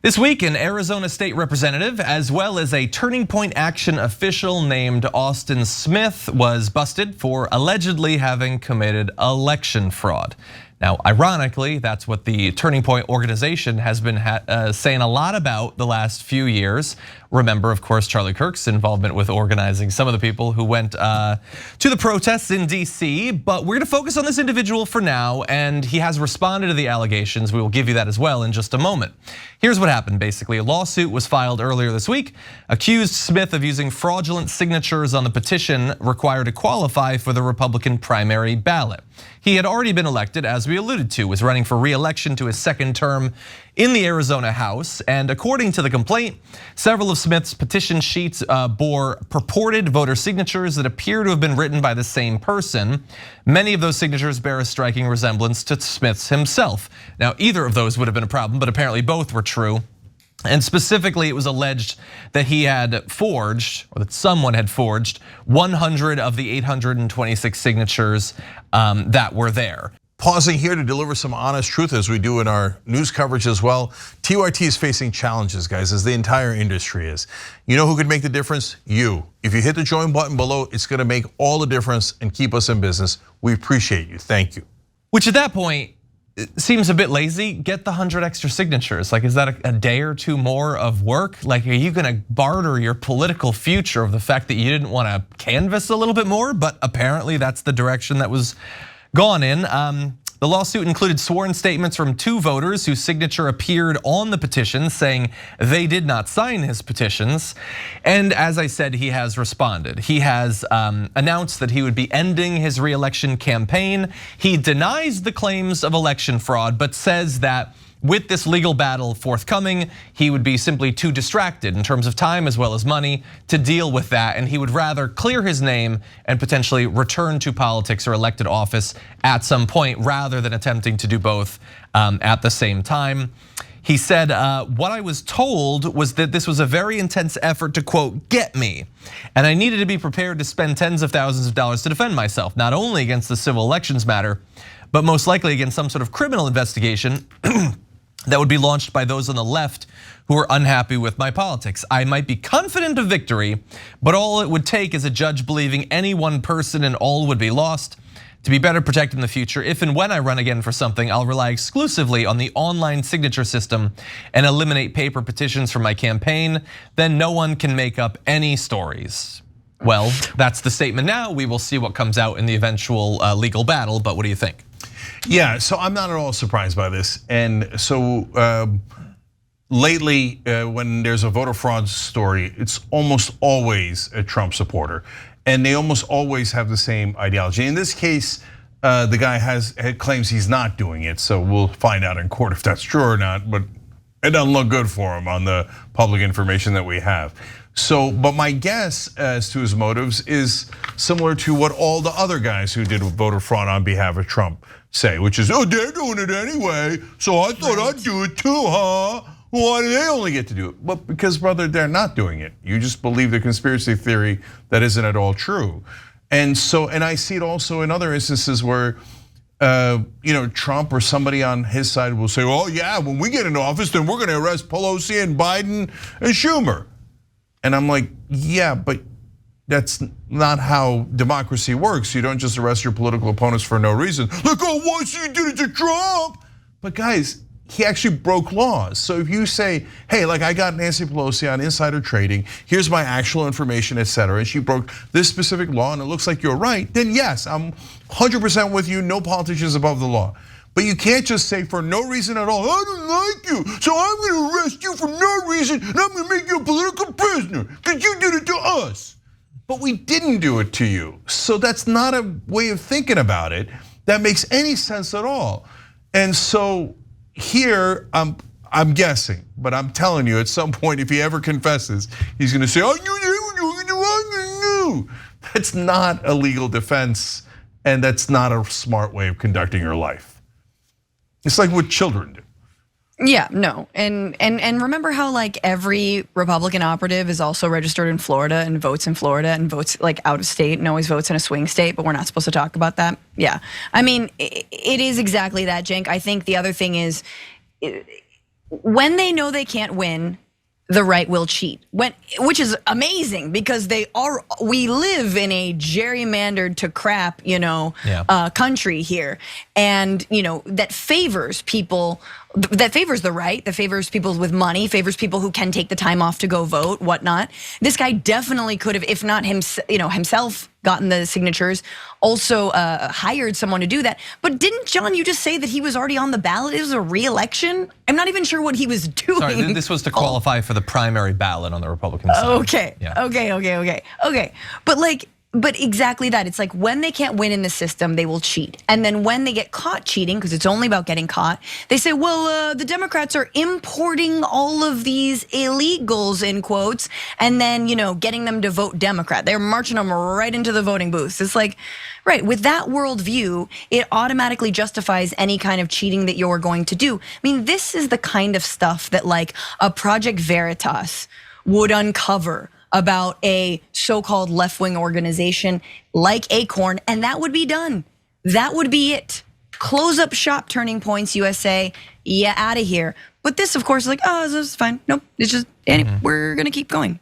This week, an Arizona state representative, as well as a Turning Point Action official named Austin Smith, was busted for allegedly having committed election fraud. Now, ironically, that's what the Turning Point organization has been saying a lot about the last few years. Remember, of course, Charlie Kirk's involvement with organizing some of the people who went to the protests in DC. But we're gonna focus on this individual for now, and he has responded to the allegations. We will give you that as well in just a moment. Here's what happened, basically. A lawsuit was filed earlier this week, accused Smith of using fraudulent signatures on the petition required to qualify for the Republican primary ballot. He had already been elected, as we alluded to, was running for re-election to his second term in the Arizona House. And according to the complaint, several of Smith's petition sheets bore purported voter signatures that appear to have been written by the same person. Many of those signatures bear a striking resemblance to Smith's himself. Now, either of those would have been a problem, but apparently both were true. And specifically, it was alleged that he had forged, or that someone had forged, 100 of the 826 signatures that were there. Pausing here to deliver some honest truth as we do in our news coverage as well. TYT is facing challenges, guys, as the entire industry is. You know who could make the difference? You. If you hit the join button below, it's gonna make all the difference and keep us in business. We appreciate you, thank you. Which at that point, seems a bit lazy. Get the 100 extra signatures. Like, is that a day or two more of work? Like, are you gonna barter your political future of the fact that you didn't wanna canvass a little bit more? But apparently that's the direction that was gone in. The lawsuit included sworn statements from 2 voters whose signature appeared on the petition saying they did not sign his petitions. And as I said, he has responded. He has announced that he would be ending his re-election campaign. He denies the claims of election fraud, but says that with this legal battle forthcoming, he would be simply too distracted in terms of time as well as money to deal with that. And he would rather clear his name and potentially return to politics or elected office at some point rather than attempting to do both at the same time. He said, what I was told was that this was a very intense effort to, quote, get me. And I needed to be prepared to spend tens of thousands of dollars to defend myself, not only against the civil elections matter, but most likely against some sort of criminal investigation that would be launched by those on the left who are unhappy with my politics. I might be confident of victory, but all it would take is a judge believing any one person and all would be lost. To be better protected in the future, if and when I run again for something, I'll rely exclusively on the online signature system and eliminate paper petitions from my campaign. Then no one can make up any stories. Well, that's the statement now. We will see what comes out in the eventual legal battle, but what do you think? Yeah, so I'm not at all surprised by this. And so lately, when there's a voter fraud story, it's almost always a Trump supporter. And they almost always have the same ideology. In this case, the guy claims he's not doing it. So we'll find out in court if that's true or not, but it doesn't look good for him on the public information that we have. So, but my guess as to his motives is similar to what all the other guys who did voter fraud on behalf of Trump say, which is, oh, they're doing it anyway, so I thought I'd do it too, huh? Why do they only get to do it? Well, because brother, they're not doing it. You just believe the conspiracy theory that isn't at all true. And so, and I see it also in other instances where Trump or somebody on his side will say, oh yeah, when we get into office, then we're gonna arrest Pelosi and Biden and Schumer. And I'm like, yeah, but that's not how democracy works. You don't just arrest your political opponents for no reason. Like, oh, why she did it to Trump? But guys, he actually broke laws. So if you say, hey, like I got Nancy Pelosi on insider trading, here's my actual information, etc., and she broke this specific law and it looks like you're right, then yes, I'm 100% with you, no politicians above the law. But you can't just say for no reason at all, I don't like you, so I'm gonna arrest you for no reason and I'm gonna make you a political prisoner because you did it to us. But we didn't do it to you. So that's not a way of thinking about it that makes any sense at all. And so here, I'm guessing, but I'm telling you at some point if he ever confesses, he's gonna say, I knew they were doing it, I knew. That's not a legal defense and that's not a smart way of conducting your life. It's like what children do. Yeah, no, and remember how like every Republican operative is also registered in Florida and votes like out of state and always votes in a swing state, but we're not supposed to talk about that. Yeah, I mean, it is exactly that, Cenk. I think the other thing is, when they know they can't win, the right will cheat, which is amazing because we live in a gerrymandered to crap, country here, and that favors people, that favors the right, that favors people with money, favors people who can take the time off to go vote, whatnot. This guy definitely could have, if not himself gotten the signatures, also hired someone to do that. But didn't, John, you just say that he was already on the ballot? It was a re-election? I'm not even sure what he was doing. Sorry, this was to qualify for the primary ballot on the Republican side. Okay, yeah. Okay. But exactly that. It's like when they can't win in the system, they will cheat. And then when they get caught cheating, because it's only about getting caught, they say, well, the Democrats are importing all of these illegals, in quotes, and then, getting them to vote Democrat. They're marching them right into the voting booths. It's like, right, with that worldview, it automatically justifies any kind of cheating that you're going to do. I mean, this is the kind of stuff that like a Project Veritas would uncover about a so-called left-wing organization like Acorn, and that would be done. That would be it. Close up shop, Turning Points USA, yeah, out of here. But this, of course, is like, oh, this is fine. Nope, it's just, we're gonna keep going.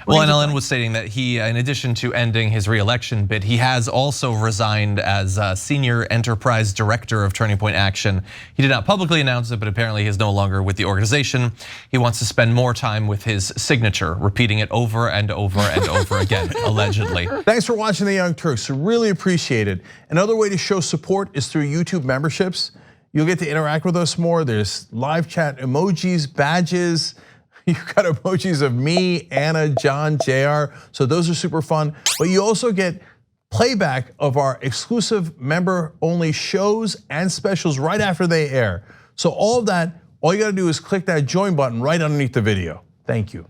Well, NLN was stating that he, in addition to ending his re-election bid, he has also resigned as Senior Enterprise Director of Turning Point Action. He did not publicly announce it, but apparently he is no longer with the organization. He wants to spend more time with his signature, repeating it over and over and over again, allegedly. Thanks for watching The Young Turks, really appreciate it. Another way to show support is through YouTube memberships. You'll get to interact with us more. There's live chat emojis, badges. You've got emojis of me, Anna, John, JR, so those are super fun. But you also get playback of our exclusive member-only shows and specials right after they air. So all of that, all you gotta do is click that join button right underneath the video. Thank you.